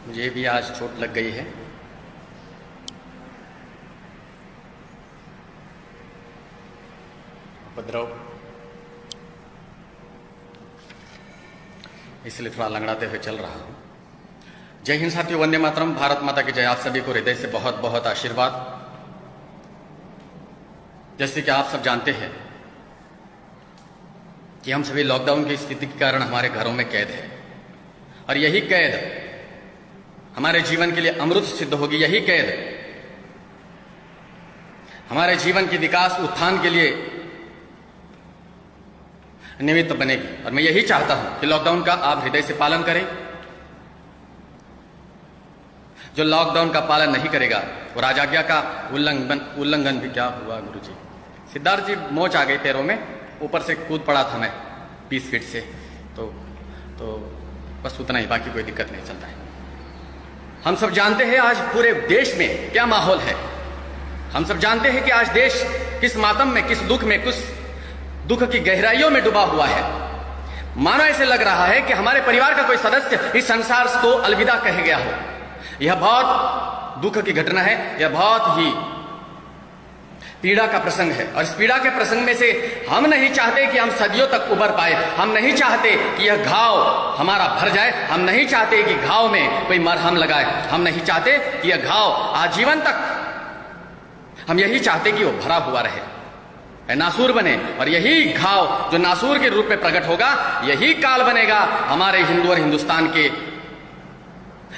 मुझे भी आज चोट लग गई है। उपद्रव, इसलिए थोड़ा लंगड़ाते हुए चल रहा हूं। जय हिंद साथियों, वंदे मातरम, भारत माता की जय। आप सभी को हृदय से बहुत बहुत आशीर्वाद। जैसे कि आप सब जानते हैं कि हम सभी लॉकडाउन की स्थिति के कारण हमारे घरों में कैद है, और यही कैद हमारे जीवन के लिए अमृत सिद्ध होगी। यही कैद हमारे जीवन के विकास उत्थान के लिए निमित्त बनेगी। और मैं यही चाहता हूं कि लॉकडाउन का आप हृदय से पालन करें। जो लॉकडाउन का पालन नहीं करेगा वो राजाज्ञा का उल्लंघन भी। क्या हुआ गुरुजी? सिद्धार्थ जी, मोच आ गई पैरों में, ऊपर से कूद पड़ा था मैं 20 फीट से, तो बस उतना ही, बाकी कोई दिक्कत नहीं चलता है। हम सब जानते हैं आज पूरे देश में क्या माहौल है। हम सब जानते हैं कि आज देश किस मातम में, किस दुख में, किस दुख की गहराइयों में डूबा हुआ है। मानो ऐसे लग रहा है कि हमारे परिवार का कोई सदस्य इस संसार को अलविदा कह गया हो। यह बहुत दुख की घटना है, यह बहुत ही पीड़ा का प्रसंग है। और इस पीड़ा के प्रसंग में से हम नहीं चाहते कि हम सदियों तक उबर पाए। हम नहीं चाहते कि यह घाव हमारा भर जाए। हम नहीं चाहते कि घाव में कोई मरहम लगाए। हम नहीं चाहते कि यह घाव आजीवन तक, हम यही चाहते कि वो भरा हुआ रहे, नासूर बने। और यही घाव जो नासूर के रूप में प्रकट होगा, यही काल बनेगा हमारे हिंदू और हिंदुस्तान के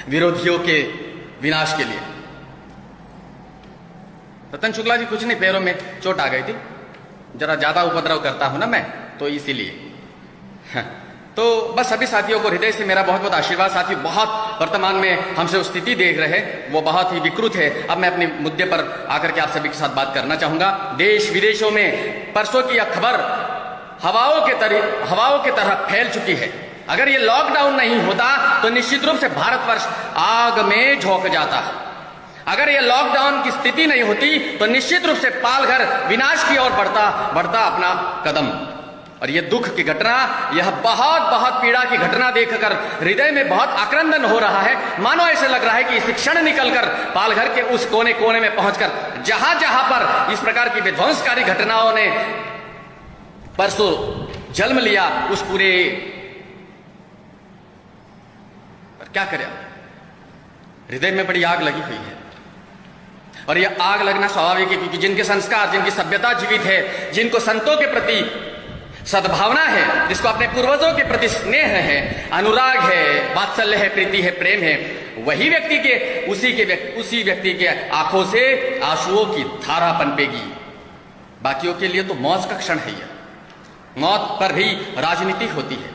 विरोधियों के विनाश के लिए। रतन शुक्ला जी, कुछ नहीं, पैरों में चोट आ गई थी, जरा ज्यादा उपद्रव करता हूं ना मैं, तो इसीलिए। तो बस सभी साथियों को हृदय से मेरा बहुत बहुत आशीर्वाद। साथी बहुत वर्तमान में हमसे जो स्थिति देख रहे हैं वो बहुत ही विकृत है। अब मैं अपने मुद्दे पर आकर के आप सभी के साथ बात करना चाहूंगा। देश विदेशों में परसों की यह खबर हवाओं के तरह फैल चुकी है। अगर ये लॉकडाउन नहीं होता तो निश्चित रूप से भारतवर्ष आग में झोंक जाता। अगर ये लॉकडाउन की स्थिति नहीं होती तो निश्चित रूप से पालघर विनाश की ओर बढ़ता अपना कदम। और ये दुख की घटना, यह बहुत बहुत पीड़ा की घटना देखकर हृदय में बहुत आक्रंदन हो रहा है। मानो ऐसे लग रहा है कि इस क्षण निकलकर पालघर के उस कोने कोने में पहुंचकर जहां जहां पर इस प्रकार की विध्वंसकारी घटनाओं ने परसों जन्म लिया, उस पूरे पर क्या करें, हृदय में बड़ी आग लगी हुई है। और यह आग लगना स्वाभाविक है, क्योंकि जिनके संस्कार, जिनकी सभ्यता जीवित है, जिनको संतों के प्रति सद्भावना है, जिसको अपने पूर्वजों के प्रति स्नेह है, अनुराग है, वात्सल्य है, प्रीति है, प्रेम है, वही व्यक्ति के उसी व्यक्ति के आंखों से आंसुओं की धारा पनपेगी। बाकियों के लिए तो मौत का क्षण है। यह मौत पर भी राजनीति होती है,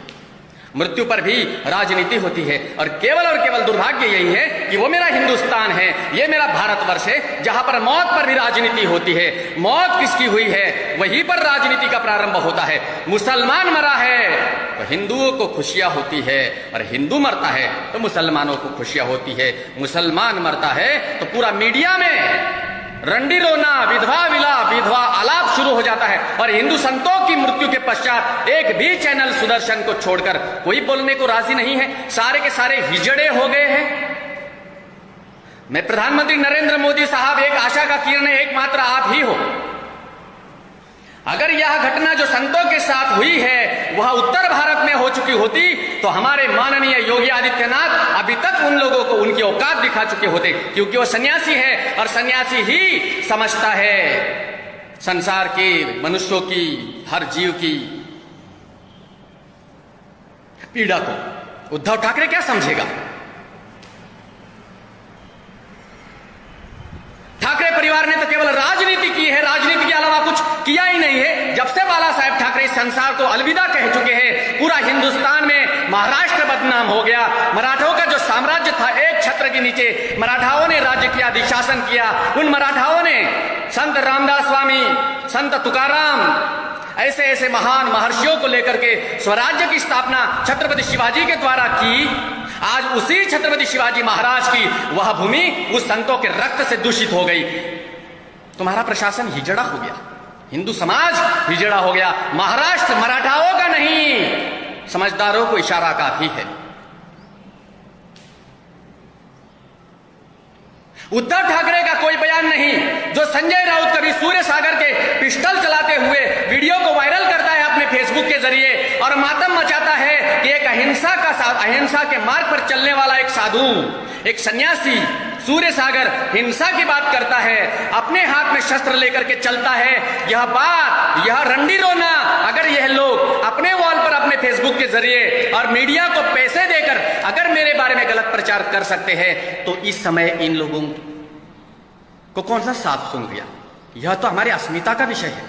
मृत्यु पर भी राजनीति होती है। और केवल दुर्भाग्य यही है कि वो मेरा हिंदुस्तान है, ये मेरा भारतवर्ष है, जहां पर मौत पर भी राजनीति होती है। मौत किसकी हुई है, वहीं पर राजनीति का प्रारंभ होता है। मुसलमान मरा है तो हिंदुओं को खुशियां होती है, और हिंदू मरता है तो मुसलमानों को खुशियां होती है। मुसलमान मरता है तो पूरा मीडिया में रंडी रोना, विधवा आलाप शुरू हो जाता है। और हिंदू संतों की मृत्यु के पश्चात एक भी चैनल सुदर्शन को छोड़कर कोई बोलने को राजी नहीं है। सारे के सारे हिजड़े हो गए हैं। मैं प्रधानमंत्री नरेंद्र मोदी साहब, एक आशा का किरण एकमात्र आप ही हो। अगर यह घटना जो संतों के साथ हुई है वह उत्तर भारत में हो चुकी होती तो हमारे माननीय योगी आदित्यनाथ अभी तक उन लोगों को उनकी औकात दिखा चुके होते, क्योंकि वो सन्यासी है, और सन्यासी ही समझता है संसार के मनुष्यों की, हर जीव की पीड़ा को। उद्धव ठाकरे क्या समझेगा? ठाकरे परिवार ने तो केवल राजनीति की है, राजनीति के अलावा कुछ किया ही नहीं है। जब से बाला साहेब ठाकरे इस संसार को अलविदा कह चुके हैं, पूरा हिंदुस्तान में महाराष्ट्र बदनाम हो गया। मराठाओं का जो साम्राज्य था, एक छत्र के नीचे मराठाओं ने राज्य किया, अधिशासन किया। उन मराठाओं ने संत रामदास स्वामी, संत तुकाराम, ऐसे ऐसे महान महर्षियों को लेकर के स्वराज्य की स्थापना छत्रपति शिवाजी के द्वारा की। आज उसी छत्रपति शिवाजी महाराज की वह भूमि उस संतों के रक्त से दूषित हो गई। तुम्हारा प्रशासन हिजड़ा हो गया, हिंदू समाज हिजड़ा हो गया। महाराष्ट्र मराठाओं का नहीं, समझदारों को इशारा काफी है। उद्धव ठाकरे का कोई बयान नहीं। जो संजय राउत कभी सूर्य सागर के पिस्टल चलाते हुए वीडियो को वायरल करता है अपने फेसबुक के जरिए और मातम मचाता है कि एक अहिंसा के मार्ग पर चलने वाला एक साधु, एक सन्यासी सूर्य सागर हिंसा की बात करता है, अपने हाथ में शस्त्र लेकर के चलता है। यह रंडी रोना अगर यह लोग अपने वॉल पर अपने फेसबुक के जरिए और मीडिया को पैसे देकर अगर मेरे बारे में गलत प्रचार कर सकते हैं तो इस समय इन लोगों को कौन सा साथ सुन गया? यह तो हमारी अस्मिता का विषय है।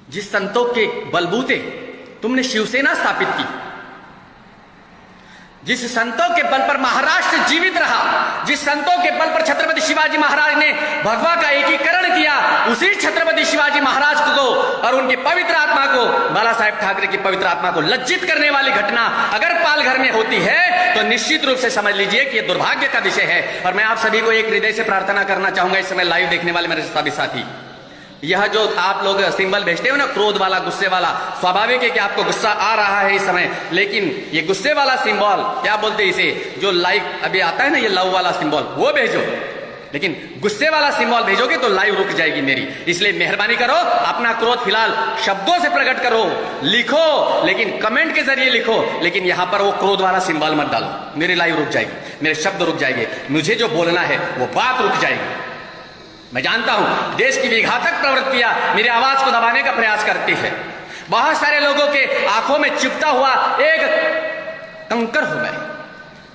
जिस संतों के बलबूते तुमने शिवसेना स्थापित की, जिस संतों के बल पर महाराष्ट्र जीवित रहा, जिस संतों के बल पर छत्रपति शिवाजी महाराज ने भगवा का एकीकरण किया, उसी छत्रपति शिवाजी महाराज को और उनकी पवित्र आत्मा को, बाला साहेब ठाकरे की पवित्र आत्मा को लज्जित करने वाली घटना अगर पालघर में होती है तो निश्चित रूप से समझ लीजिए कि यह दुर्भाग्य का विषय है। और मैं आप सभी को एक हृदय से प्रार्थना करना चाहूंगा, इस समय लाइव देखने वाले मेरे सभी साथी, यह जो आप लोग सिंबल भेजते हो ना, क्रोध वाला, गुस्से वाला, स्वाभाविक है कि आपको गुस्सा आ रहा है इस समय, लेकिन ये गुस्से वाला सिंबल, क्या बोलते हैं इसे, जो लाइक अभी आता है ना, ये लव वाला सिंबल, वो भेजो। लेकिन गुस्से वाला सिंबल भेजोगे तो लाइव रुक जाएगी मेरी। इसलिए मेहरबानी करो, अपना क्रोध फिलहाल शब्दों से प्रकट करो, लिखो, लेकिन कमेंट के जरिए लिखो, लेकिन यहां पर वो क्रोध वाला सिंबल मत डालो, मेरी लाइव रुक जाएगी, मेरे शब्द रुक जाएंगे, मुझे जो बोलना है वो बात रुक जाएगी। मैं जानता हूं देश की विघातक प्रवृत्तियां मेरी आवाज को दबाने का प्रयास करती है। बहुत सारे लोगों के आंखों में चिपटा हुआ एक कंकर हूं मैं,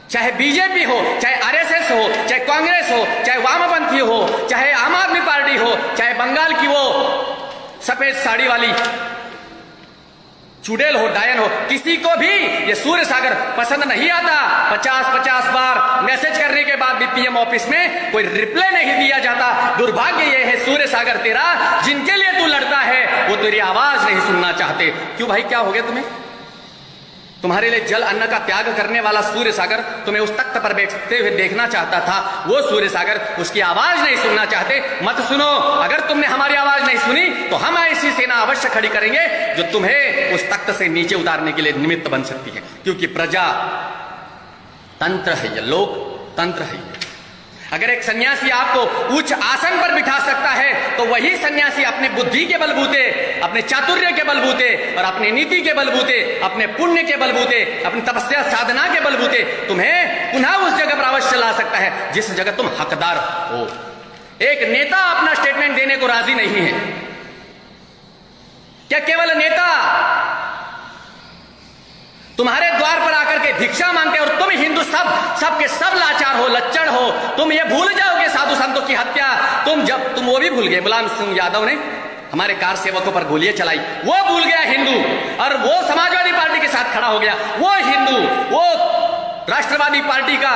चाहे बीजेपी हो, चाहे आरएसएस हो, चाहे कांग्रेस हो, चाहे वामपंथी हो, चाहे आम आदमी पार्टी हो, चाहे बंगाल की वो सफेद साड़ी वाली चुड़ैल हो, डायन हो, किसी को भी ये सूर्य सागर पसंद नहीं आता। 50-50 बार मैसेज करने के बाद भी पीएम ऑफिस में कोई रिप्लाई नहीं दिया जाता। दुर्भाग्य ये है सूर्य सागर तेरा, जिनके लिए तू लड़ता है वो तेरी आवाज नहीं सुनना चाहते। क्यों भाई, क्या हो गया तुम्हें? तुम्हारे लिए जल अन्न का त्याग करने वाला सूर्य सागर तुम्हें उस तख्त पर बैठते हुए देखना चाहता था, वो सूर्य सागर उसकी आवाज नहीं सुनना चाहते। मत सुनो, अगर तुमने हमारी आवाज नहीं सुनी तो हम ऐसी सेना अवश्य खड़ी करेंगे जो तुम्हें उस तख्त से नीचे उतारने के लिए निमित्त बन सकती है। क्योंकि प्रजा तंत्र है, यह लोक तंत्र है। अगर एक सन्यासी आपको उच्च आसन पर बिठा सकता है तो वही सन्यासी अपने बुद्धि के बलबूते, अपने चातुर्य के बलबूते और अपनी नीति के बलबूते, अपने पुण्य के बलबूते, अपनी तपस्या साधना के बलबूते तुम्हें पुनः उस जगह पर अवश्य ला सकता है जिस जगह तुम हकदार हो। एक नेता अपना स्टेटमेंट देने को राजी नहीं है। क्या केवल नेता तुम्हारे द्वार पर आकर के भिक्षा मांगते और तुम हिंदू सबके सब लाचार हो, लच्चड़ हो? तुम ये भूल जाओगे साधु संतों की हत्या, तुम वो भी भूल गए। मुलायम सिंह यादव ने हमारे कार सेवकों पर गोलियां चलाई, वो भूल गया हिंदू, और वो समाजवादी पार्टी के साथ खड़ा हो गया, वो हिंदू। वो राष्ट्रवादी पार्टी का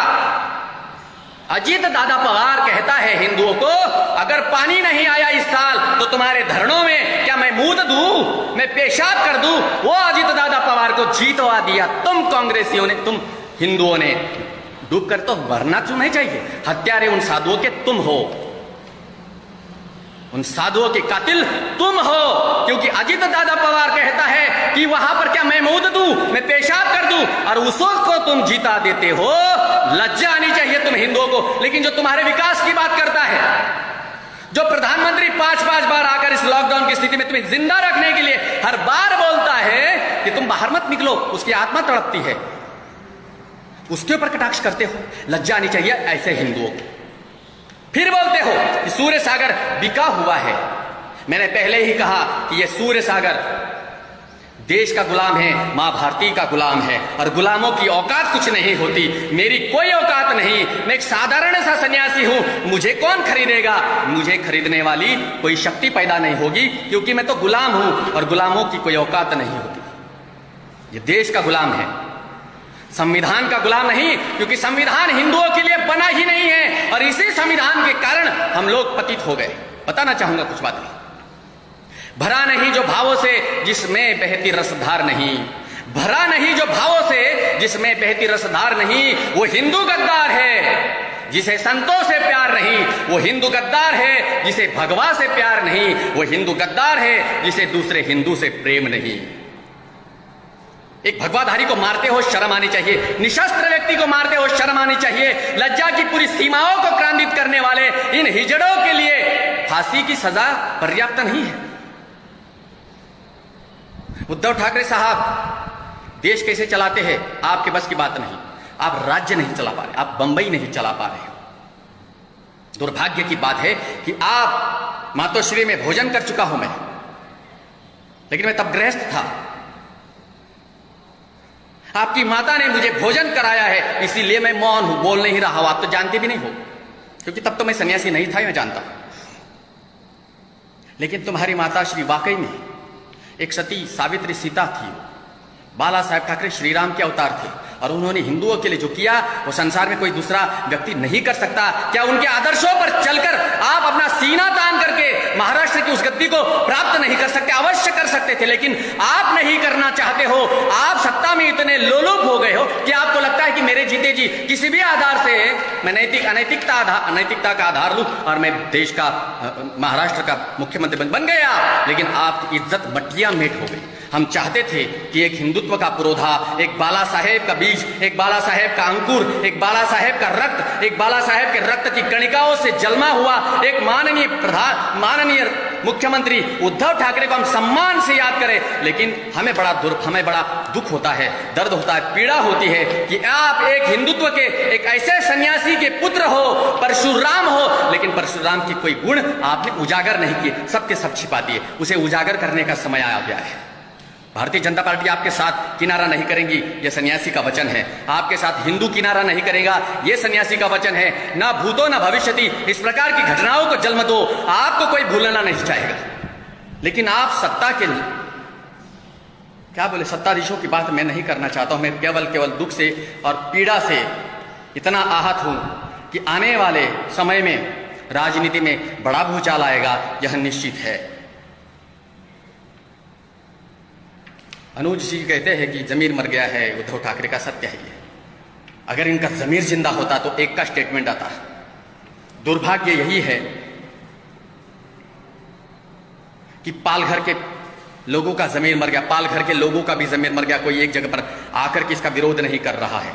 अजीत दादा पवार कहता है हिंदुओं को, अगर पानी नहीं आया इस साल तो तुम्हारे धरनों में क्या मैं मूत दूं, मैं पेशाब कर दूं? वो अजीत दादा पवार को जीतवा दिया तुम कांग्रेसियों ने, तुम हिंदुओं ने। डूब कर तो मरना क्यों नहीं चाहिए? हत्यारे उन साधुओं के तुम हो, उन साधुओं के कातिल तुम हो। क्योंकि अजीत दादा पवार कहता है कि वहां पर क्या मैं मूत दूं, मैं पेशाब कर दूं, और उसको तुम जीता देते हो। लज्जा आनी चाहिए तुम हिंदुओं को। लेकिन जो तुम्हारे विकास की बात करता है, जो प्रधानमंत्री 5-5 बार आकर इस लॉकडाउन की स्थिति में तुम्हें जिंदा रखने के लिए हर बार बोलता है कि तुम बाहर मत निकलो, उसकी आत्मा तड़पती है, उसके ऊपर कटाक्ष करते हो। लज्जा आनी चाहिए ऐसे हिंदुओं को। फिर बोलते हो कि सूर्य सागर बिका हुआ है। मैंने पहले ही कहा कि यह सूर्य सागर देश का गुलाम है, मां भारती का गुलाम है, और गुलामों की औकात कुछ नहीं होती। मेरी कोई औकात नहीं, मैं एक साधारण सा सन्यासी हूं। मुझे कौन खरीदेगा? मुझे खरीदने वाली कोई शक्ति पैदा नहीं होगी, क्योंकि मैं तो गुलाम हूं और गुलामों की कोई औकात नहीं होती। ये देश का गुलाम है, संविधान का गुलाम नहीं, क्योंकि संविधान हिंदुओं के लिए बना ही नहीं है, और इसी संविधान के कारण हम लोग पतित हो गए। बताना चाहूंगा कुछ बातें। भरा नहीं जो भावों से जिसमें बहती रसधार नहीं, भरा नहीं जो भावों से जिसमें बहती रसधार नहीं, वो हिंदू गद्दार है। जिसे संतों से प्यार नहीं वो हिंदू गद्दार है, जिसे भगवा से प्यार नहीं वो हिंदू गद्दार है, जिसे दूसरे हिंदू से प्रेम नहीं। एक भगवाधारी को मारते हो शर्म आनी चाहिए, निशस्त्र व्यक्ति को मारते हो शर्म आनी चाहिए। लज्जा की पूरी सीमाओं को क्रांतित करने वाले इन हिजड़ों के लिए फांसी की सजा पर्याप्त नहीं है। उद्धव ठाकरे साहब देश कैसे चलाते हैं आपके बस की बात नहीं। आप राज्य नहीं चला पा रहे, आप बंबई नहीं चला पा रहे हो। दुर्भाग्य की बात है कि आप मातोश्री में भोजन कर चुका हूं मैं, लेकिन मैं तब गृहस्थ था। आपकी माता ने मुझे भोजन कराया है, इसीलिए मैं मौन हूं, बोल नहीं रहा हूं। आप तो जानते भी नहीं हो, क्योंकि तब तो मैं सन्यासी नहीं था, मैं जानता। लेकिन तुम्हारी माता श्री वाकई में एक सती सावित्री सीता थी। बाला साहेब ठाकरे श्री राम के अवतार थे, और उन्होंने हिंदुओं के लिए जो किया वो संसार में कोई दूसरा व्यक्ति नहीं कर सकता। क्या उनके आदर्शों पर चलकर आप अपना सीना तान करके महाराष्ट्र की उस गद्दी को प्राप्त नहीं कर सकते? अवश्य कर सकते थे, लेकिन आप नहीं करना चाहते हो। आप सत्ता में इतने लोलुप हो गए हो कि आपको लगता है कि मेरे जीते जी किसी भी आधार से मैं अनैतिकता का आधार लूं और मैं देश का, महाराष्ट्र का मुख्यमंत्री बन गया। लेकिन आपकी इज्जत मटिया मेट हो गई। हम चाहते थे कि एक हिंदुत्व का पुरोधा, एक बाला साहेब का बीज, एक बाला साहेब का अंकुर, एक बाला साहेब का रक्त, एक बाला साहेब के रक्त की कणिकाओं से जन्मा हुआ एक माननीय मुख्यमंत्री उद्धव ठाकरे को हम सम्मान से याद करें। लेकिन हमें बड़ा दुख होता है, दर्द होता है, पीड़ा होती है कि आप एक हिंदुत्व के एक ऐसे सन्यासी के पुत्र हो, परशुराम हो, लेकिन परशुराम के कोई गुण आपने उजागर नहीं किए, सबके सब छिपा दिए। उसे उजागर करने का समय आ गया है। भारतीय जनता पार्टी आपके साथ किनारा नहीं करेंगी, यह सन्यासी का वचन है। आपके साथ हिंदू किनारा नहीं करेगा, यह सन्यासी का वचन है। ना भूतो ना भविष्यति, इस प्रकार की घटनाओं को जन्म दो, आपको कोई भूलना नहीं चाहेगा। लेकिन आप सत्ता के क्या बोले, सत्ताधीशों की बात मैं नहीं करना चाहता हूं। मैं केवल दुख से और पीड़ा से इतना आहत हूं कि आने वाले समय में राजनीति में बड़ा भूचाल आएगा, यह निश्चित है। अनुज जी कहते हैं कि जमीर मर गया है, उद्धव ठाकरे का सत्य है ये। अगर इनका जमीर जिंदा होता तो एक का स्टेटमेंट आता। दुर्भाग्य यही है कि पालघर के लोगों का जमीर मर गया, पालघर के लोगों का भी जमीर मर गया। कोई एक जगह पर आकर के इसका विरोध नहीं कर रहा है।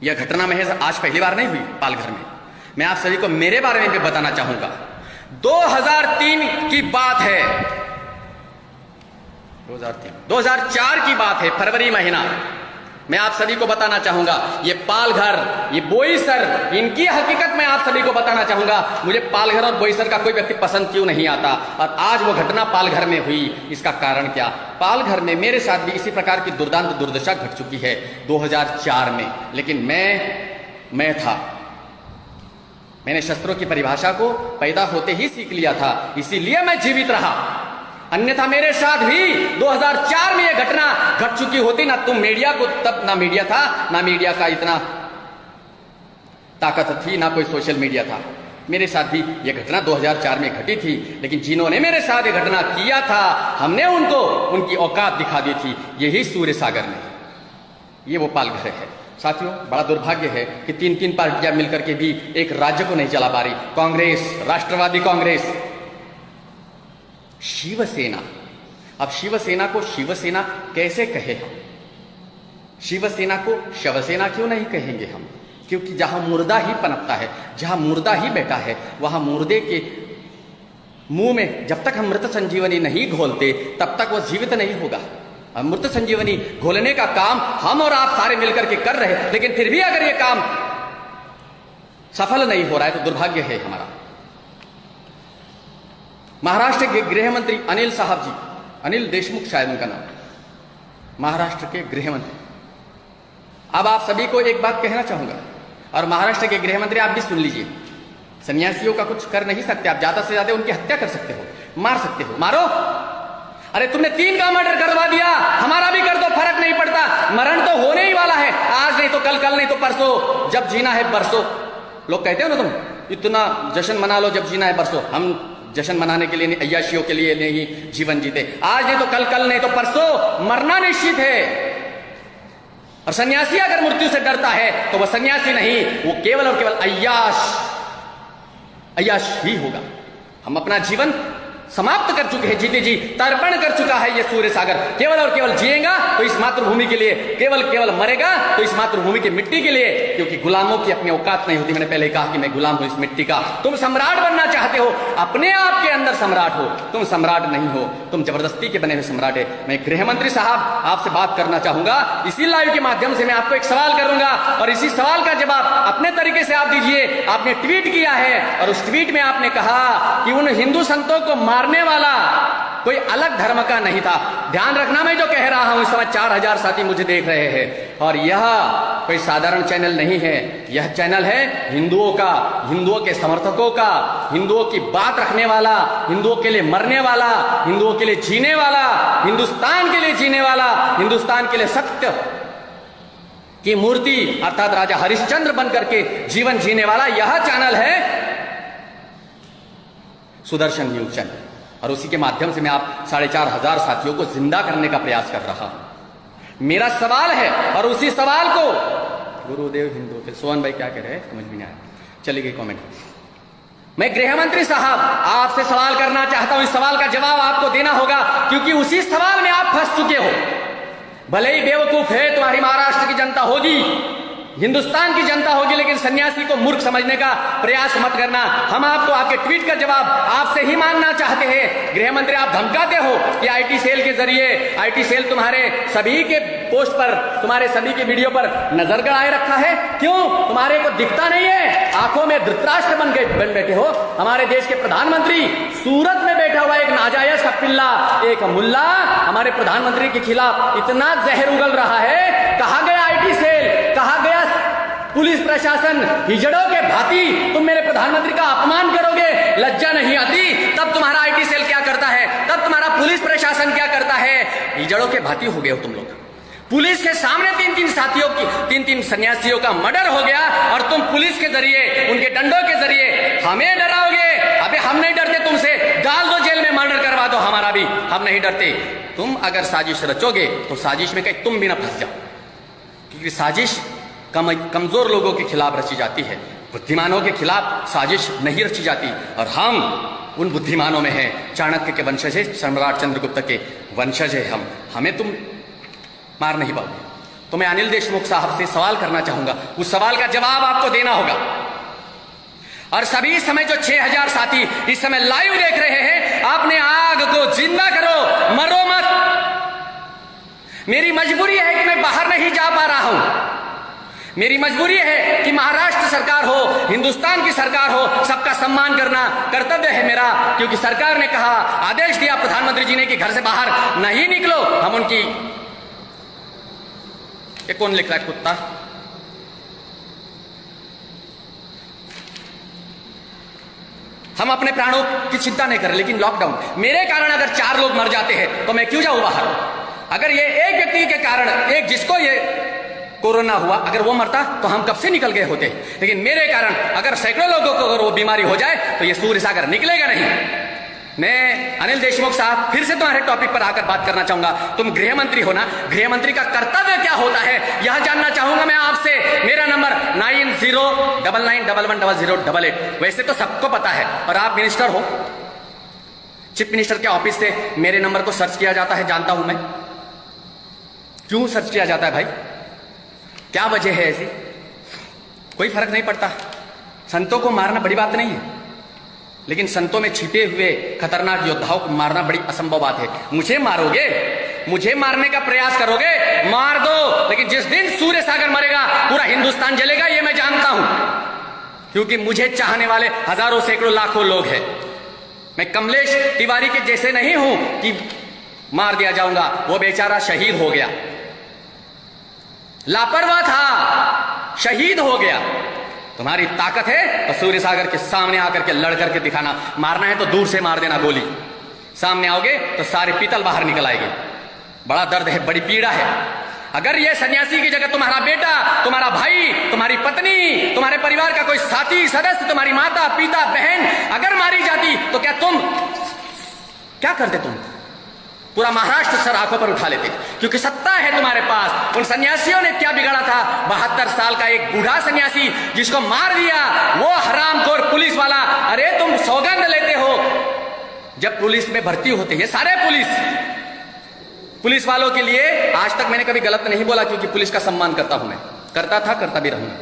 यह घटना में है, आज पहली बार नहीं हुई पालघर में। मैं आप सभी को मेरे बारे में भी बताना चाहूंगा। 2003 की बात है, 2004 की बात है, फरवरी महीना। मैं आप सभी को बताना चाहूंगा, ये पालघर, ये बोईसर, इनकी हकीकत मैं आप सभी को बताना चाहूंगा। मुझे पालघर और बोईसर का कोई व्यक्ति पसंद क्यों नहीं आता, और आज वो घटना पालघर में हुई, इसका कारण क्या? पालघर में मेरे साथ भी इसी प्रकार की दुर्दांत दुर्दशा घट चुकी है 2004 में। लेकिन मैं था, मैंने शस्त्रों की परिभाषा को पैदा होते ही सीख लिया था, इसीलिए मैं जीवित रहा। अन्यथा मेरे साथ भी 2004 में यह घटना घट चुकी होती। ना तुम मीडिया को, तब ना मीडिया था, ना मीडिया का इतना ताकत थी, ना कोई सोशल मीडिया था। मेरे साथ भी यह घटना 2004 में घटी थी। लेकिन जिन्होंने मेरे साथ यह घटना किया था, हमने उनको उनकी औकात दिखा दी थी, यही सूर्य सागर में, ये वो पालघर है। साथियों, बड़ा दुर्भाग्य है कि तीन पार्टियां मिलकर के भी एक राज्य को नहीं चला पा रही। कांग्रेस, राष्ट्रवादी कांग्रेस, शिवसेना। अब शिवसेना को शिवसेना कैसे कहे हम? शिवसेना को शिवसेना क्यों नहीं कहेंगे हम? क्योंकि जहां मुर्दा ही पनपता है, जहां मुर्दा ही बैठा है, वहां मुर्दे के मुंह में जब तक हम मृत संजीवनी नहीं घोलते तब तक वो जीवित नहीं होगा। अमृत संजीवनी घोलने का काम हम और आप सारे मिलकर के कर रहे हैं, लेकिन फिर भी अगर ये काम सफल नहीं हो रहा है तो दुर्भाग्य है हमारा। महाराष्ट्र के गृह मंत्री अनिल साहब जी, अनिल देशमुख शायद उनका नाम, महाराष्ट्र के गृह मंत्री। अब आप सभी को एक बात कहना चाहूंगा, और महाराष्ट्र के गृह मंत्री आप भी सुन लीजिए, सन्यासियों का कुछ कर नहीं सकते आप, ज्यादा से ज्यादा उनकी हत्या कर सकते हो, मार सकते हो, मारो। अरे तुमने 3 का मर्डर करवा दिया, हमारा भी कर दो, फर्क नहीं पड़ता। मरण तो होने ही वाला है, आज नहीं तो कल, कल नहीं तो परसों, जब जीना है बरसों। लोग कहते हो ना, तुम इतना जश्न मना लो, जब जीना है बरसों। हम जश्न मनाने के लिए नहीं, अय्याशियों के लिए नहीं जीवन जीते। आज नहीं तो कल, कल नहीं तो परसों मरना निश्चित है। और सन्यासी अगर मृत्यु से डरता है तो वह सन्यासी नहीं, वो केवल और केवल अय्याश ही होगा। हम अपना जीवन समाप्त कर चुके हैं, जीते जी तर्पण कर चुका है ये सूर्य सागर। केवल और केवल जिएगा तो इस मातृभूमि के लिए, केवल मरेगा तो इस मातृभूमि की मिट्टी के लिए, क्योंकि गुलामों की अपनी औकात नहीं होती। मैंने पहले कहा कि मैं गुलाम हूं इस मिट्टी का। तुम सम्राट बनना चाहते हो, अपने आप के अंदर सम्राट हो, तुम सम्राट नहीं हो, तुम जबरदस्ती के बने हुए सम्राट है। मैं गृह मंत्री साहब आपसे बात करना चाहूंगा, इसी लाइव के माध्यम से मैं आपको एक सवाल करूंगा और इसी सवाल का जवाब अपने तरीके से आप दीजिए। आपने ट्वीट किया है और उस ट्वीट में आपने कहा कि उन हिंदू संतों को मारने वाला कोई अलग धर्म का नहीं था। ध्यान रखना, मैं जो कह रहा हूं इस समय 4000 साथी मुझे देख रहे हैं और यह कोई साधारण चैनल नहीं है, यह चैनल है हिंदुओं का, हिंदुओं के समर्थकों का, हिंदुओं की बात रखने वाला, हिंदुओं के लिए मरने वाला, हिंदुओं के लिए जीने वाला, हिंदुस्तान के लिए जीने वाला, हिंदुस्तान के लिए सत्य की मूर्ति अर्थात राजा हरिश्चंद्र बनकर के जीवन जीने वाला यह चैनल है सुदर्शन न्यूज चैनल। और उसी के माध्यम से मैं आप 4500 साथियों को जिंदा करने का प्रयास कर रहा हूं। मेरा सवाल है और उसी सवाल को गुरुदेव हिंदू के सोहन भाई क्या कह रहे हैं समझ में नहीं आया, चली गई कमेंट। मैं गृह मंत्री साहब आपसे सवाल करना चाहता हूं, इस सवाल का जवाब आपको देना होगा क्योंकि उसी सवाल में आप फंस चुके हो। भले ही बेवकूफ है तुम्हारी महाराष्ट्र की जनता होगी, हिंदुस्तान की जनता होगी, लेकिन सन्यासी को मूर्ख समझने का प्रयास मत करना। हम आपको आपके ट्वीट का जवाब आपसे ही मांगना चाहते हैं। गृह मंत्री आप धमकाते हो कि आईटी सेल के जरिए, आईटी सेल तुम्हारे सभी के पोस्ट पर, तुम्हारे सभी के वीडियो पर नजर गड़ाए रखा है। क्यों? तुम्हारे को दिखता नहीं है, आंखों में धृतराष्ट्र बन बैठे हो। हमारे देश के प्रधानमंत्री सूरत में बैठा हुआ एक नाजायज का पिल्ला, एक मुल्ला हमारे प्रधानमंत्री के खिलाफ इतना जहर उगल रहा है। कहा गया आईटी सेल, कहा गया पुलिस प्रशासन, हिजड़ों के भांति तुम मेरे प्रधानमंत्री का अपमान करोगे, लज्जा नहीं आती? तब तुम्हारा आईटी सेल क्या करता है, तब तुम्हारा पुलिस प्रशासन क्या करता है? हिजड़ों के भांति हो गए हो तुम लोग। पुलिस के सामने तीन सन्यासियों का मर्डर हो गया और तुम पुलिस के जरिए, उनके डंडों के जरिए हमें डराओगे। अबे हम नहीं डरते तुमसे, डाल दो जेल में, मर्डर करवा दो हमारा भी, हम नहीं डरते। तुम अगर साजिश रचोगे तो साजिश में कहीं तुम भी ना फंस जाओ, क्योंकि साजिश कमजोर लोगों के खिलाफ रची जाती है, बुद्धिमानों के खिलाफ साजिश नहीं रची जाती। और हम उन बुद्धिमानों में हैं, चाणक्य के वंशज है, सम्राट चंद्रगुप्त के वंशज है हम, हमें तुम मार नहीं पाओगे। तो मैं अनिल देशमुख साहब से सवाल करना चाहूंगा, उस सवाल का जवाब आपको देना होगा। और सभी इस समय जो 6000 साथी इस समय लाइव देख रहे हैं, आपने आग को जिंदा करो, मरो मत। मेरी मजबूरी है कि मैं बाहर नहीं जा पा रहा हूं, मेरी मजबूरी है कि महाराष्ट्र सरकार हो, हिंदुस्तान की सरकार हो, सबका सम्मान करना कर्तव्य है मेरा, क्योंकि सरकार ने कहा, आदेश दिया प्रधानमंत्री जी ने कि घर से बाहर नहीं निकलो। हम उनकी, ये कौन लिख रहा है कुत्ता? हम अपने प्राणों की चिंता नहीं करें, लेकिन लॉकडाउन मेरे कारण अगर 4 लोग मर जाते हैं तो मैं क्यों जाऊं बाहर? अगर ये एक व्यक्ति के कारण, एक जिसको ये कोरोना हुआ, अगर वो मरता तो हम कब से निकल गए होते, लेकिन मेरे कारण अगर सैकड़ों लोगों को अगर वो बीमारी हो जाए तो ये सूर्य सागर निकलेगा नहीं। मैं अनिल देशमुख साहब फिर से तुम्हारे टॉपिक पर आकर बात करना चाहूंगा। तुम गृह मंत्री हो ना, गृह मंत्री का कर्तव्य क्या होता है यह जानना चाहूंगा मैं आपसे। मेरा नंबर 9099110088। वैसे तो सबको पता है, और आप मिनिस्टर हो, चीफ मिनिस्टर के ऑफिस से मेरे नंबर को सर्च किया जाता है, जानता हूं मैं। क्यों सर्च किया जाता है भाई, क्या वजह है ऐसी? कोई फर्क नहीं पड़ता। संतों को मारना बड़ी बात नहीं है, लेकिन संतों में छिपे हुए खतरनाक योद्धाओं को मारना बड़ी असंभव बात है। मुझे मारोगे, मुझे मारने का प्रयास करोगे, मार दो, लेकिन जिस दिन सूर्य सागर मरेगा पूरा हिंदुस्तान जलेगा, ये मैं जानता हूं, क्योंकि मुझे चाहने वाले हजारों सैकड़ों लाखों लोग हैं। मैं कमलेश तिवारी के जैसे नहीं हूं कि मार दिया जाऊंगा, वो बेचारा शहीद हो गया, लापरवाह था, शहीद हो गया। तुम्हारी ताकत है तो सूर्य सागर के सामने आकर के लड़ करके दिखाना, मारना है तो दूर से मार देना गोली, सामने आओगे तो सारे पीतल बाहर निकल आएंगे। बड़ा दर्द है, बड़ी पीड़ा है। अगर ये सन्यासी की जगह तुम्हारा बेटा, तुम्हारा भाई, तुम्हारी पत्नी, तुम्हारे परिवार का कोई साथी सदस्य, तुम्हारी माता, पिता, बहन अगर मारी जाती तो क्या तुम क्या करते? तुम पूरा महाराष्ट्र सर आंखों पर उठा लेते, क्योंकि सत्ता है तुम्हारे पास। उन सन्यासियों ने क्या बिगाड़ा था? 72 साल का एक बूढ़ा सन्यासी जिसको मार दिया, वो हरामखोर पुलिस वाला। अरे तुम सौगंध लेते हो जब पुलिस में भर्ती होते हैं, सारे पुलिस वालों के लिए आज तक मैंने कभी गलत नहीं बोला, क्योंकि पुलिस का सम्मान करता हूं मैं, करता था, करता भी रहूंगा।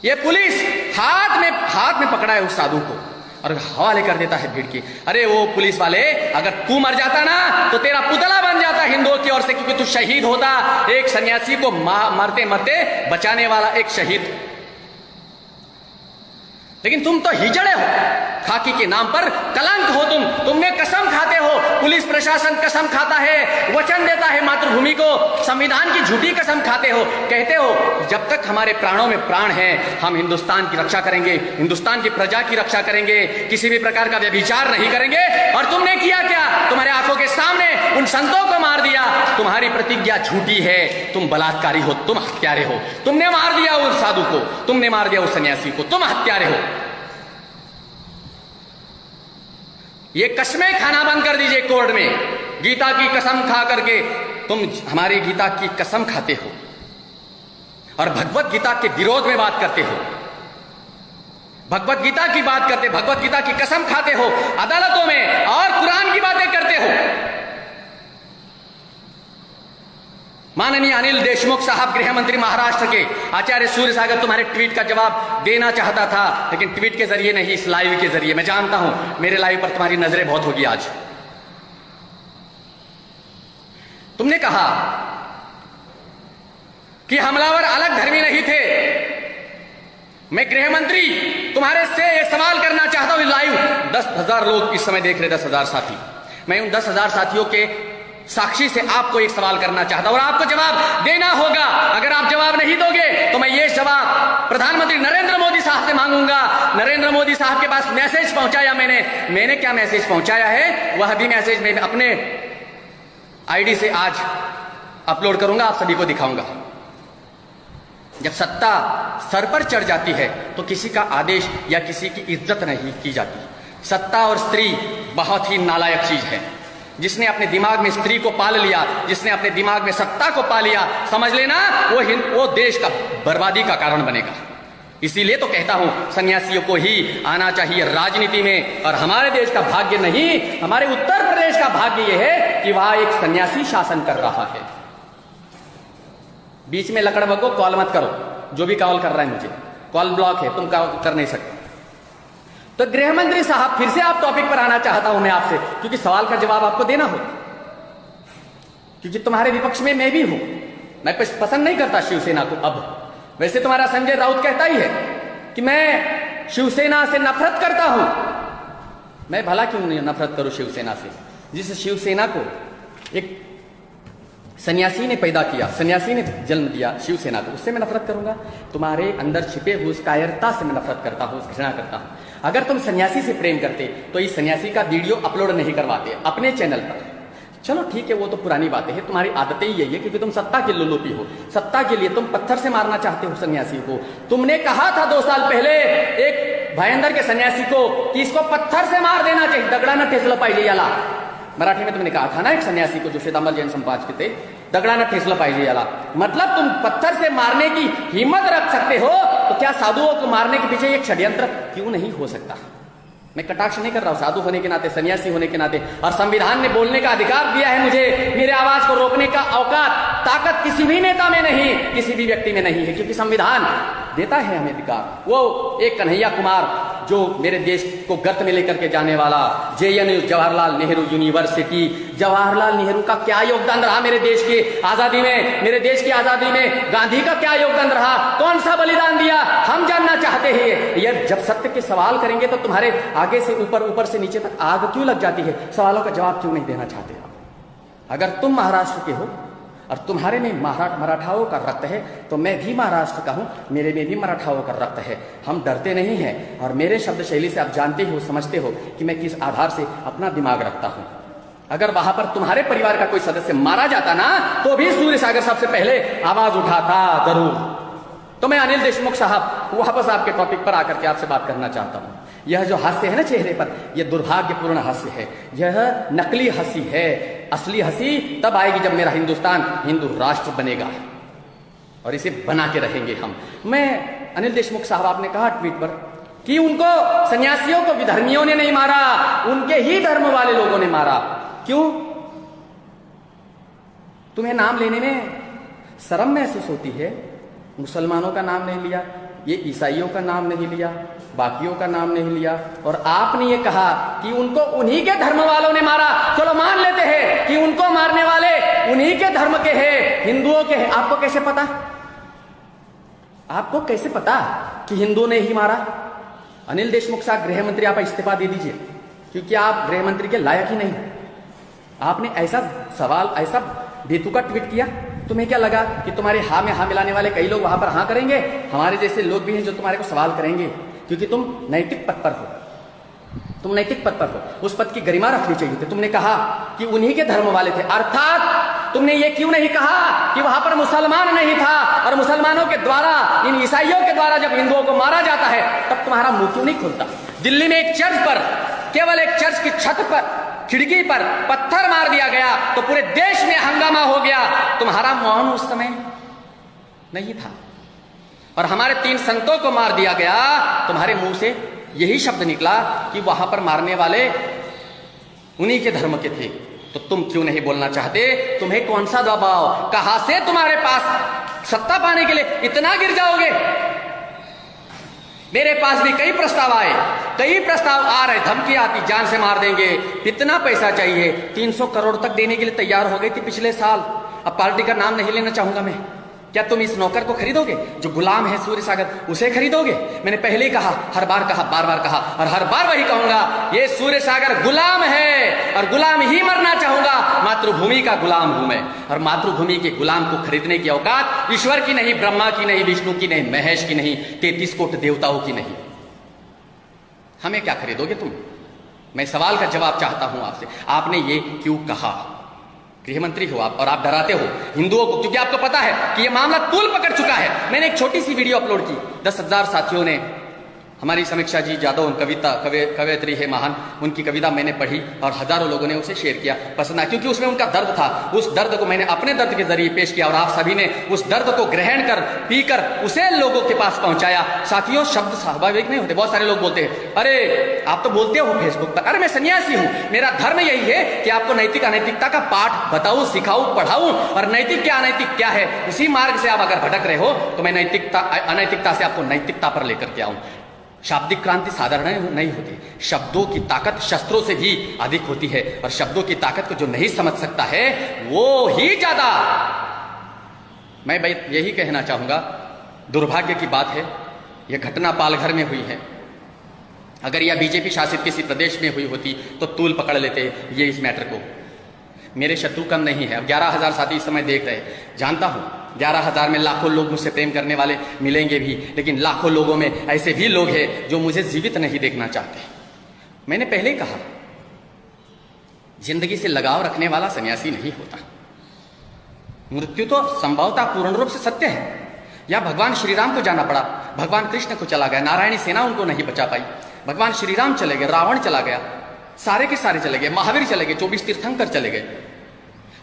ये पुलिस हाथ में पकड़ा है उस साधु को और हवाले कर देता है भीड़ की। अरे वो पुलिस वाले, अगर तू मर जाता ना तो तेरा पुतला बन जाता हिंदुओं की ओर से, क्योंकि तू शहीद होता, एक सन्यासी को मरते मरते बचाने वाला एक शहीद। लेकिन तुम तो हिजड़े हो, खाकी के नाम पर कलंक हो तुमने कसम खाते हो, पुलिस प्रशासन कसम खाता है, वचन देता है मातृभूमि को, संविधान की झूठी कसम खाते हो, कहते हो जब तक हमारे प्राणों में प्राण है हम हिंदुस्तान की रक्षा करेंगे, हिंदुस्तान की प्रजा की रक्षा करेंगे, किसी भी प्रकार का व्यभिचार नहीं करेंगे। और तुमने किया क्या? तुम्हारे आंखों के सामने उन संतों को मार दिया। तुम्हारी प्रतिज्ञा झूठी है, तुम बलात्कारी हो, तुम हत्यारे हो, तुमने मार दिया उस साधु को, तुमने मार दिया उस सन्यासी को, तुम हत्यारे हो। ये कसमें खाना बंद कर दीजिए कोर्ट में, गीता की कसम खा करके तुम हमारी गीता की कसम खाते हो और भगवत गीता के विरोध में बात करते हो, भगवत गीता की बात करते, भगवत गीता की कसम खाते हो अदालतों में और कुरान की बातें करते हो। माननीय अनिल देशमुख साहब गृह मंत्री महाराष्ट्र के, आचार्य सूर्य सागर तुम्हारे ट्वीट का जवाब देना चाहता था, लेकिन ट्वीट के जरिए नहीं, इस लाइव के जरिए। मैं जानता हूं मेरे लाइव पर तुम्हारी नजरें बहुत होगी आज। तुमने कहा कि हमलावर अलग धर्मी नहीं थे। मैं गृह मंत्री तुम्हारे से एक सवाल करना चाहता हूं लाइव। 10,000 लोग इस समय देख रहे, 10,000 साथी। मैं उन 10,000 साथियों के साक्षी से आपको एक सवाल करना चाहता हूं और आपको जवाब देना होगा। अगर आप जवाब नहीं दोगे तो मैं ये जवाब प्रधानमंत्री नरेंद्र मोदी साहब से मांगूंगा। नरेंद्र मोदी साहब के पास मैसेज पहुंचाया मैंने क्या मैसेज पहुंचाया है, वह भी मैसेज मैं अपने आईडी से आज अपलोड करूंगा, आप सभी को दिखाऊंगा। जब सत्ता सर पर चढ़ जाती है तो किसी का आदेश या किसी की इज्जत नहीं की जाती। सत्ता और स्त्री बहुत ही नालायक चीज है। जिसने अपने दिमाग में स्त्री को पाल लिया, जिसने अपने दिमाग में सत्ता को पा लिया, समझ लेना वो देश का बर्बादी का कारण बनेगा। इसीलिए तो कहता हूं सन्यासियों को ही आना चाहिए राजनीति में। और हमारे देश का भाग्य नहीं, हमारे उत्तर प्रदेश का भाग्य यह है कि वहां एक सन्यासी शासन कर रहा है। बीच में लकड़बग को कॉल मत करो, जो भी कॉल कर रहा है मुझे, कॉल ब्लॉक है, तुम कॉल कर नहीं सकते। तो गृह मंत्री साहब फिर से आप टॉपिक पर आना चाहता हूं मैं आपसे, क्योंकि सवाल का जवाब आपको देना हो, क्योंकि तुम्हारे विपक्ष में मैं भी हूं। मैं पसंद नहीं करता शिवसेना को। अब वैसे तुम्हारा संजय राउत कहता ही है कि मैं शिवसेना से नफरत करता हूं। मैं भला क्यों नहीं नफरत करूं शिवसेना से, जिस शिवसेना को एक सन्यासी ने पैदा किया, सन्यासी ने जन्म दिया शिवसेना को, उससे मैं नफरत करूंगा? तुम्हारे अंदर छिपे हुए उस कायरता से मैं नफरत करता हूं, घृणा करता हूं। अगर तुम सन्यासी से प्रेम करते तो इस सन्यासी का वीडियो अपलोड नहीं करवाते अपने चैनल पर। चलो ठीक है, वो तो पुरानी बातें हैं, तुम्हारी आदतें ही यही है, क्योंकि तुम सत्ता के लुलुपी हो। सत्ता के लिए तुम पत्थर से मारना चाहते हो सन्यासी को। तुमने कहा था 2 साल पहले एक भयंदर के सन्यासी को कि इसको पत्थर से मार देना चाहिए, दगडानं ठेचलं पाहिजे याला। मराठी में तुमने कहा था ना एक सन्यासी को जो श्वेतांबर जैन समाज के थे, दगडानं ठेचलं पाहिजे याला। मतलब तुम पत्थर से मारने की हिम्मत रख सकते हो, तो क्या साधुओं को मारने के पीछे एक षड्यंत्र क्यों नहीं हो सकता? मैं कटाक्ष नहीं कर रहा हूं, साधु होने के नाते, सन्यासी होने के नाते, और संविधान ने बोलने का अधिकार दिया है मुझे। मेरे आवाज को रोकने का औकात, ताकत किसी भी नेता में नहीं, किसी भी व्यक्ति में नहीं है, क्योंकि संविधान देता है हमें अधिकार। वो एक कन्हैया कुमार जो मेरे देश को गर्त में लेकर के जाने वाला, JNU जवाहरलाल नेहरू यूनिवर्सिटी, जवाहरलाल नेहरू का क्या योगदान रहा मेरे देश की आजादी में, मेरे देश की आजादी में गांधी का क्या योगदान रहा, कौन सा बलिदान दिया, हम जानना चाहते हैं। यह जब सत्य के सवाल करेंगे तो तुम्हारे आगे से ऊपर, ऊपर से नीचे तक आग क्यों लग जाती है? सवालों का जवाब क्यों नहीं देना चाहते आप? अगर तुम महाराष्ट्र के हो और तुम्हारे में मराठाओं का रक्त है, तो मैं भी महाराष्ट्र का हूं, मेरे में भी मराठाओं का रक्त है। हम डरते नहीं हैं, और मेरे शब्द शैली से आप जानते हो, समझते हो कि मैं किस आधार से अपना दिमाग रखता हूं। अगर वहां पर तुम्हारे परिवार का कोई सदस्य मारा जाता ना, तो भी सूर्य सागर सबसे पहले आवाज उठाता जरूर। तो मैं अनिल देशमुख साहब वापस आपके टॉपिक पर आकर के आपसे बात करना चाहता हूं। यह जो हास्य है ना चेहरे पर, यह दुर्भाग्यपूर्ण हास्य है, यह नकली हंसी है। असली हंसी तब आएगी जब मेरा हिंदुस्तान हिंदू राष्ट्र बनेगा, और इसे बना के रहेंगे हम। मैं अनिल देशमुख साहब, आपने कहा ट्वीट पर कि उनको सन्यासियों को विधर्मियों ने नहीं मारा, उनके ही धर्म वाले लोगों ने मारा। क्यों? तुम्हें नाम लेने में शर्म महसूस होती है? मुसलमानों का नाम नहीं लिया, ये ईसाइयों का नाम नहीं लिया, बाकियों का नाम नहीं लिया, और आपने ये कहा कि उनको उन्हीं के धर्म वालों ने मारा। चलो मान लेते हैं कि उनको मारने वाले उन्हीं के धर्म के हैं, हिंदुओं के हैं। आपको कैसे पता? आपको कैसे पता कि हिंदुओं ने ही मारा? अनिल देशमुख साहब, गृह मंत्री, आप इस्तीफा दे दीजिए, क्योंकि आप गृह मंत्री के लायक ही नहीं। आपने ऐसा सवाल, ऐसा बेतुका ट्वीट किया। तुम्हें क्या लगा कि तुम्हारे हाँ में हाँ मिलाने वाले कई लोग वहां पर हाँ करेंगे? हमारे जैसे लोग भी हैं जो तुम्हारे को सवाल करेंगे, क्योंकि तुम नैतिक पद पर हो, तुम नैतिक पद पर हो। उस पद की गरिमा रखनी चाहिए थी। तुमने कहा कि उन्हीं के धर्म वाले थे, अर्थात तुमने ये क्यों नहीं कहा कि वहां पर मुसलमान नहीं था, और मुसलमानों के द्वारा, इन ईसाइयों के द्वारा जब हिंदुओं को मारा जाता है तब तुम्हारा मुंह क्यों नहीं खुलता? दिल्ली में एक चर्च पर, केवल एक चर्च की छत पर, खिड़की पर पत्थर मार दिया गया तो पूरे देश में हंगामा हो गया। तुम्हारा मौन उस समय नहीं था। और हमारे 3 संतों को मार दिया गया, तुम्हारे मुंह से यही शब्द निकला कि वहां पर मारने वाले उन्हीं के धर्म के थे। तो तुम क्यों नहीं बोलना चाहते? तुम्हें कौन सा दबाव? कहां से तुम्हारे पास सत्ता पाने के लिए इतना गिर जाओगे? मेरे पास भी कई प्रस्ताव आए, कई प्रस्ताव आ रहे, धमकी आती, जान से मार देंगे, कितना पैसा चाहिए, 300 करोड़ तक देने के लिए तैयार हो गई थी पिछले साल। अब पार्टी का नाम नहीं लेना चाहूंगा मैं। क्या तुम इस नौकर को खरीदोगे जो गुलाम है सूर्य सागर? उसे खरीदोगे? मैंने पहले ही कहा, हर बार कहा, बार बार कहा, और हर बार वही कहूंगा, ये सूर्य सागर गुलाम है और गुलाम ही मरना चाहूंगा। मातृभूमि का गुलाम हूं मैं, और मातृभूमि के गुलाम को खरीदने की औकात ईश्वर की नहीं, ब्रह्मा की नहीं, विष्णु की नहीं, महेश की नहीं, 33 कोटि देवताओं की नहीं। हमें क्या खरीदोगे तुम? मैं सवाल का जवाब चाहता हूं आपसे। आपने ये क्यों कहा? गृह मंत्री हो आप, और आप डराते हो हिंदुओं को, क्योंकि आपको पता है कि ये मामला तूल पकड़ चुका है। मैंने एक छोटी सी वीडियो अपलोड की, 10,000 साथियों ने, हमारी समीक्षा जी जादव कवयित्री है महान, उनकी कविता मैंने पढ़ी और हजारों लोगों ने उसे शेयर किया, पसंद आया, क्योंकि उसमें उनका दर्द था। उस दर्द को मैंने अपने दर्द के जरिए पेश किया और आप सभी ने उस दर्द को ग्रहण कर, पीकर उसे लोगों के पास पहुंचाया। साथियों, शब्द स्वाभाविक नहीं होते। बहुत सारे लोग बोलते हैं, अरे आप तो बोलते हो फेसबुक पर, अरे मैं सन्यासी हूं, मेरा धर्म यही है कि आपको नैतिक अनैतिकता का पाठ बताऊं, सिखाऊं, पढ़ाऊं, और नैतिक क्या अनैतिक क्या है उसी मार्ग से आप अगर भटक रहे हो तो मैं नैतिकता अनैतिकता से आपको नैतिकता पर लेकर के आऊं। शाब्दिक क्रांति साधारण नहीं होती, शब्दों की ताकत शस्त्रों से भी अधिक होती है, और शब्दों की ताकत को जो नहीं समझ सकता है वो ही ज्यादा। मैं भाई यही कहना चाहूंगा, दुर्भाग्य की बात है, यह घटना पालघर में हुई है। अगर यह बीजेपी शासित किसी प्रदेश में हुई होती तो तूल पकड़ लेते ये इस मैटर को। मेरे शत्रु कम नहीं है। अब 11,000 साथी इस समय देख रहे, जानता हूं 11,000 में लाखों लोग मुझसे प्रेम करने वाले मिलेंगे भी, लेकिन लाखों लोगों में ऐसे भी लोग हैं जो मुझे जीवित नहीं देखना चाहते। मैंने पहले ही कहा, जिंदगी से लगाव रखने वाला सन्यासी नहीं होता। मृत्यु तो संभवतः पूर्ण रूप से सत्य है। या भगवान श्री राम को जाना पड़ा, भगवान कृष्ण को चला गया, नारायणी सेना उनको नहीं बचा पाई, भगवान श्री राम चले गए, रावण चला गया, सारे के सारे चले गए, महावीर चले गए, 24 तीर्थंकर चले गए,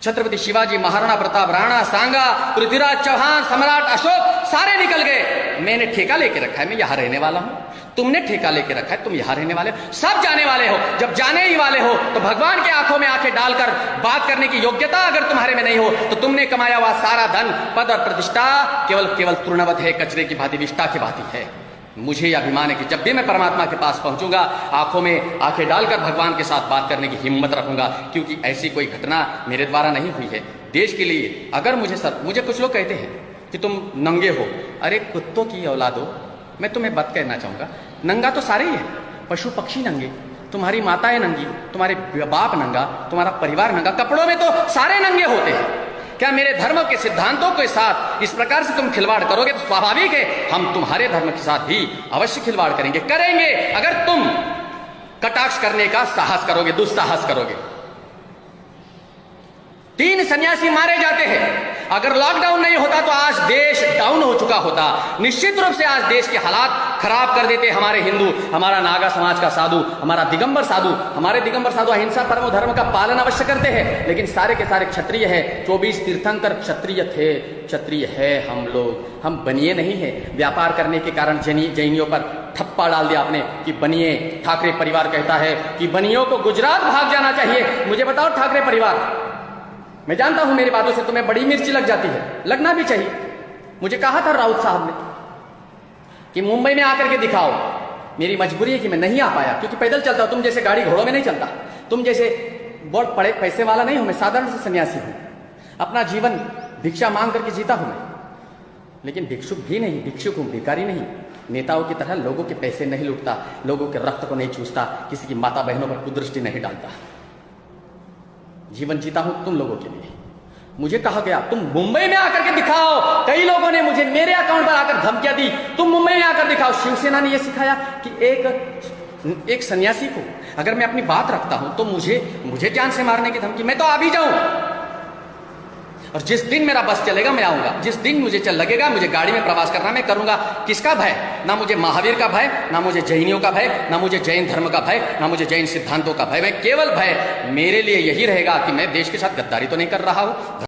छत्रपति शिवाजी, महाराणा प्रताप, राणा सांगा, पृथ्वीराज चौहान, सम्राट अशोक, सारे निकल गए। मैंने ठेका लेके रखा है, मैं यहां रहने वाला हूं। तुमने ठेका लेके रखा है, तुम यहां रहने वाले हो, सब जाने वाले हो। जब जाने ही वाले हो तो भगवान के आंखों में आंखें डालकर बात करने की योग्यता अगर तुम्हारे में नहीं हो तो तुमने कमाया हुआ सारा धन, पद और प्रतिष्ठा केवल तृणवत है, कचरे की भांति, विष्ठा की भांति है। मुझे अभिमान है कि जब भी मैं परमात्मा के पास पहुंचूंगा, आंखों में आंखें डालकर भगवान के साथ बात करने की हिम्मत रखूंगा, क्योंकि ऐसी कोई घटना मेरे द्वारा नहीं हुई है। देश के लिए अगर मुझे कुछ लोग कहते हैं कि तुम नंगे हो, अरे कुत्तों की औलाद हो, मैं तुम्हें बात कहना चाहूंगा, नंगा तो सारे ही है, पशु पक्षी नंगे, तुम्हारी माताएं नंगी, तुम्हारे बाप नंगा, तुम्हारा परिवार नंगा, कपड़ों में तो सारे नंगे होते हैं। क्या मेरे धर्म के सिद्धांतों के साथ इस प्रकार से तुम खिलवाड़ करोगे तो स्वाभाविक है हम तुम्हारे धर्म के साथ भी अवश्य खिलवाड़ करेंगे अगर तुम कटाक्ष करने का साहस करोगे, दुस्साहस करोगे। 3 सन्यासी मारे जाते हैं, अगर लॉकडाउन नहीं होता तो आज देश डाउन हो चुका होता। निश्चित रूप से आज देश के हालात खराब कर देते हमारे हिंदू, हमारा नागा समाज का साधु, हमारा दिगंबर साधु। हमारे दिगंबर साधु अहिंसा परमो धर्म का पालन अवश्य करते हैं, लेकिन सारे के सारे क्षत्रिय है। 24 तीर्थंकर क्षत्रिय थे, क्षत्रिय है हम लोग, हम बनिए नहीं है। व्यापार करने के कारण जैनियों पर ठप्पा डाल दिया आपने कि बनिए। ठाकरे परिवार कहता है कि बनियों को गुजरात भाग जाना चाहिए। मुझे बताओ ठाकरे परिवार, मैं जानता हूं मेरी बातों से तुम्हें बड़ी मिर्ची लग जाती है, लगना भी चाहिए। मुझे कहा था राउत साहब ने कि मुंबई में आकर के दिखाओ। मेरी मजबूरी है कि मैं नहीं आ पाया, क्योंकि पैदल चलता हूं। तुम जैसे गाड़ी घोड़ों में नहीं चलता, तुम जैसे बहुत बड़े पैसे वाला नहीं हूं, मैं साधारण से सन्यासी हूं। अपना जीवन भिक्षा मांग करके जीता हूं मैं, लेकिन भिक्षुक भी नहीं, भिक्षुक हूं, भिखारी नहीं। नेताओं की तरह लोगों के पैसे नहीं लूटता, लोगों के रक्त को नहीं चूसता, किसी की माता बहनों पर कुदृष्टि नहीं डालता। जीवन जीता हूं तुम लोगों के लिए। मुझे कहा गया तुम मुंबई में आकर के दिखाओ। कई लोगों ने मुझे मेरे अकाउंट पर आकर धमकियां दी, तुम मुंबई में आकर दिखाओ। शिवसेना ने यह सिखाया कि एक सन्यासी को अगर मैं अपनी बात रखता हूं तो मुझे जान से मारने की धमकी, मैं तो आ भी जाऊं। और जिस दिन मेरा बस चलेगा मैं आऊंगा, जिस दिन मुझे लगेगा मुझे गाड़ी में प्रवास करना, मैं करूंगा। किसका भय? ना मुझे महावीर का भय, ना मुझे जैनियों का भय, ना मुझे जैन धर्म का भय, ना मुझे जैन सिद्धांतों का भय। मैं केवल भय मेरे लिए यही रहेगा कि मैं देश के साथ गद्दारी तो नहीं कर रहा हूं।